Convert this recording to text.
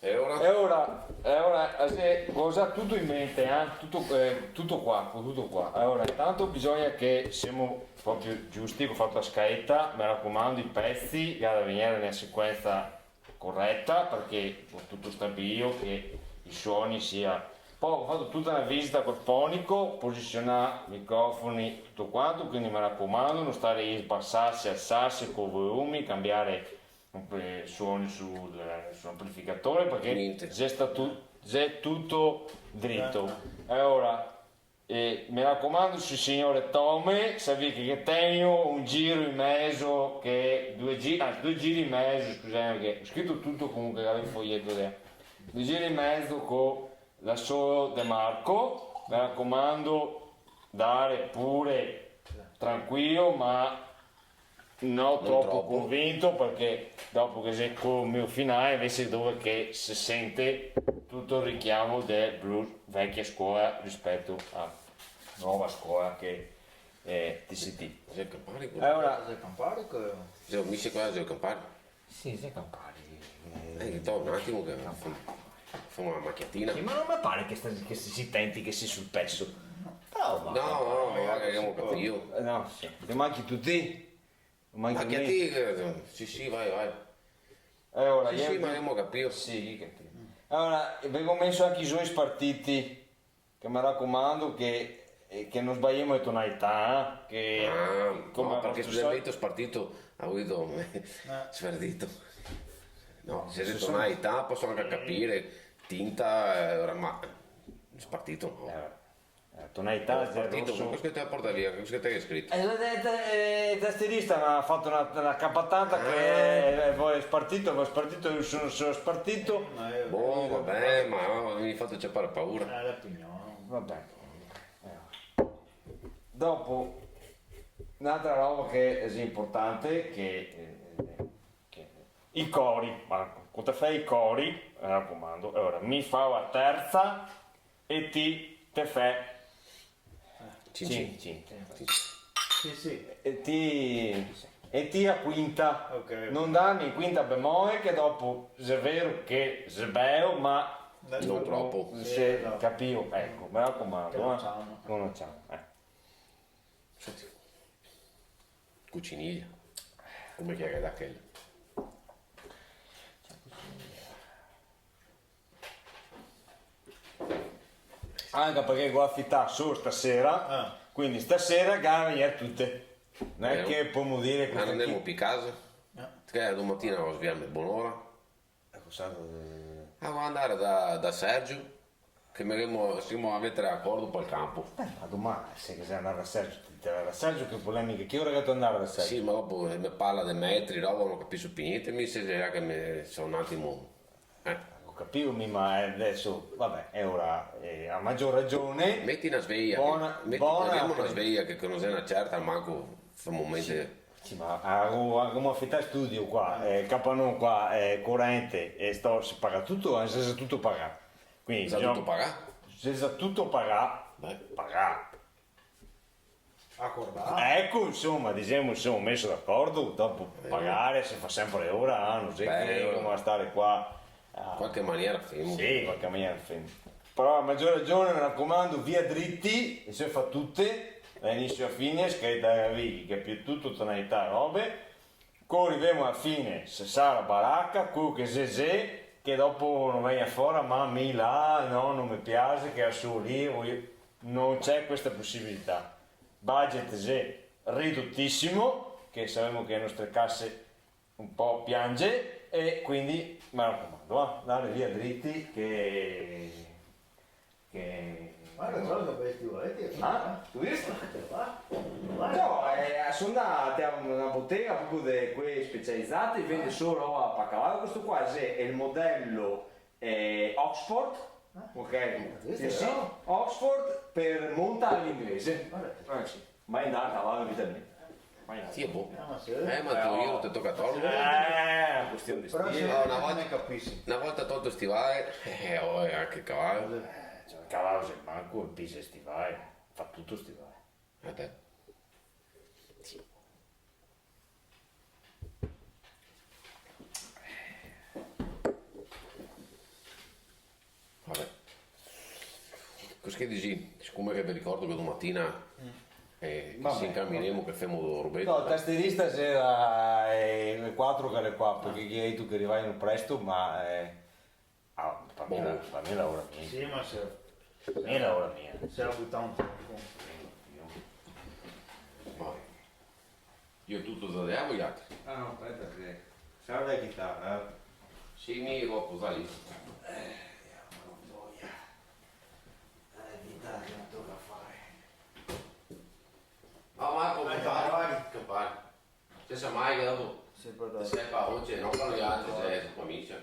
E ora ho già tutto in mente, tutto qua. Allora, intanto bisogna che siamo proprio giusti, ho fatto la scaletta, mi raccomando i pezzi, da venire nella sequenza corretta, perché ho tutto stabilito che i suoni sia. Poi ho fatto tutta una visita col fonico, posizionare microfoni, tutto quanto, quindi mi raccomando, non stare lì, sbassarsi, alzarsi con volumi, cambiare suoni sull'amplificatore perché Niente. già tutto dritto. Allora, mi raccomando, sul signore Tome, sapete che tengo un giro in mezzo, che due giri in mezzo, scusate, che ho scritto tutto comunque, il foglietto there. 2 giri e mezzo con la solo De Marco, mi raccomando, dare pure tranquillo, ma non troppo troppo. convinto, perché dopo che sei con il mio finale invece dove che si sente tutto il richiamo del blues vecchia scuola rispetto a nuova scuola che è TCT. C'è il Campari? Allora, Sei Campari che... Mi sei qua, c'è il Campari? sì, sei Campari. Un attimo che fa una macchiatina. Sì, ma non mi pare che si tenti che si sul pezzo. Però va. No, magari abbiamo capito. No, sì. Ti manchi tutti? Manchi me? Macchiatina, sì, vai. Allora, Sì, ma abbiamo capito. Sì, capito. Allora, avevo messo anche i suoi spartiti, che mi raccomando che non sbagliamo le tonalità, che No, perché vostro specialmente spartito ha avuto sverdito. No, se le tonalità posso anche capire, tinta, ma spartito no. tonalità Spartito, rosso. cosa che te la porta via? Cosa che hai scritto? Il tastierista mi ha fatto una capatata che poi è spartito, sono spartito. Boh, vabbè, ma mi hai fatto fare paura. La pignone. Vabbè. Dopo, un'altra roba che è importante, che i cori, Marco, quando fai i cori, mi raccomando, allora mi fa la terza e te fai Cin. Sì. e ti a quinta, Ok. non darmi in quinta bemolle che dopo è vero che è bello, ma Non troppo. se no. capivo, ecco, mi raccomando, Che non c'hanno. non c'hanno, Cuciniglia. Come che è da quella? Anche perché devo affittare solo stasera, quindi stasera gara venire tutte, non è Vero. che possiamo dire Ma non queste andiamo più a casa? Che domattina devo svegliarmi buon'ora. Devo andare da Sergio, che siamo a mettere d'accordo per il campo. Ma domani se che sei andato a Sergio che polemiche, che ora che tu andare da Sergio? Sì, ma dopo mi parla dei metri, roba, non capisco più niente, mi sembra che mi sono un attimo... Ho capito, ma adesso, vabbè, è ora, a maggior ragione. Metti una sveglia, Buona- abbiamo una sveglia che non è una certa, manco fa un momento... Sì, ma come affittare studio qua, capano qua, corrente, e si paga tutto, si sa tutto pagato. Quindi, Sa tutto pagato? Si sa tutto pagato, Beh. pagato. Accordato. Ecco, insomma, diciamo, siamo messi d'accordo, dopo pagare si fa sempre ora, non so Beh, che come stare qua. In qualche maniera fermo. Sì, in qualche maniera però a maggior ragione mi raccomando, via dritti, e se fa tutte, da inizio a fine, scritta righe, che più tutto tonalità robe, poi arriviamo alla fine, se sa la baracca, quello che se, che dopo non venga fuori, ma mi là, no, non mi piace, che è solo lì, non c'è questa possibilità. Budget se ridottissimo, che sappiamo che le nostre casse un po' piange, e quindi mi raccomando, andare via dritti che Guarda, solo che bei stivoletti. tu visto? Va? No, sono andati a una bottega proprio di quelle specializzate, vende solo roba a cavallo. Questo qua è il modello Oxford, ok? questo Sì, no? Oxford per montare l'inglese. Guarda. Sì. Mai andato a cavallo vita mia. Mai andato. Sì, boh. Ma sì. Ma io ti tocca togliere. È una questione di Però se stile. una non volta- ne capisci. Una volta tolto stivale, anche il cavallo. Cioè, il cavallo se manco, il pisa stivale, fa tutto stivale. Vabbè. perché dici, siccome che vi ricordo che domattina che Vabbè, ci incammineremo, che facciamo robetto. No, il tastierista c'era le 4 che le qua, perché chi hai tu che arrivai presto, ma per me la ora mia. Sì, ma se Per me la ora mia. la buttavo un po'. Vai. Io tutto da te a voi altri. Ah no, aspetta che serve la chitarra. Sì, mi lo posare lì. Chitarra che non tocca fare. Ma Marco, che fare? Se sa mai che dopo Sempre se sei pa oggi, non con gli altri, sei amici.